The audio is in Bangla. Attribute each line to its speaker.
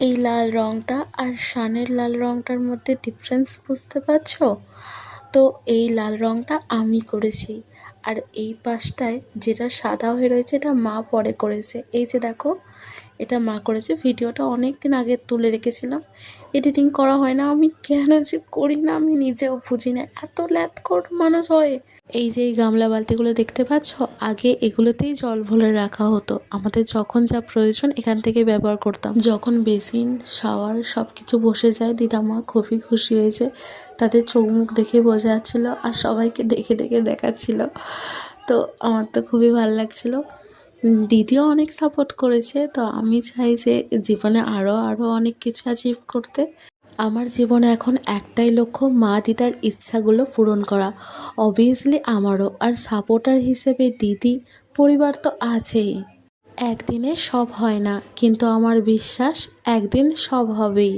Speaker 1: এই লাল রঙটা আর শানের লাল রঙটার মধ্যে ডিফারেন্স বুঝতে পারছো? তো এই লাল রঙটা আমি করেছি, আর এই পাশটায় যেটা সাদা হয়ে রয়েছে এটা মা পরে করেছে। এই যে দেখো, এটা মা করেছে। ভিডিওটা অনেক দিন আগে তুলে রেখেছিলাম, এডিটিং করা হয় না। আমি কেন যে করি না আমি নিজেও বুঝি না, এত ল্যাথখোর মানুষ হয়। এই যে এই গামলা বালতিগুলো দেখতে পাচ্ছ, আগে এগুলোতেই জল ভরে রাখা হতো। আমাদের যখন যা প্রয়োজন এখান থেকে ব্যবহার করতাম। যখন বেসিন, শাওয়ার সব কিছু বসে যায়, দিদামা খুবই খুশি হয়েছে। তাদের চোখ মুখ দেখে বোঝা যাচ্ছিলো, আর সবাইকে দেখে দেখে দেখাচ্ছিল। তো আমার তো খুবই ভালো লাগছিলো। দিদিও অনেক সাপোর্ট করেছে। তো আমি চাই যে জীবনে আরও অনেক কিছু অ্যাচিভ করতে। আমার জীবনে এখন একটাই লক্ষ্য, মা দিদার ইচ্ছাগুলো পূরণ করা। অবভিয়াসলি আমারও। আর সাপোর্টার হিসেবে দিদি, পরিবার তো আছেই। একদিনে সব হয় না, কিন্তু আমার বিশ্বাস একদিন সব হবেই।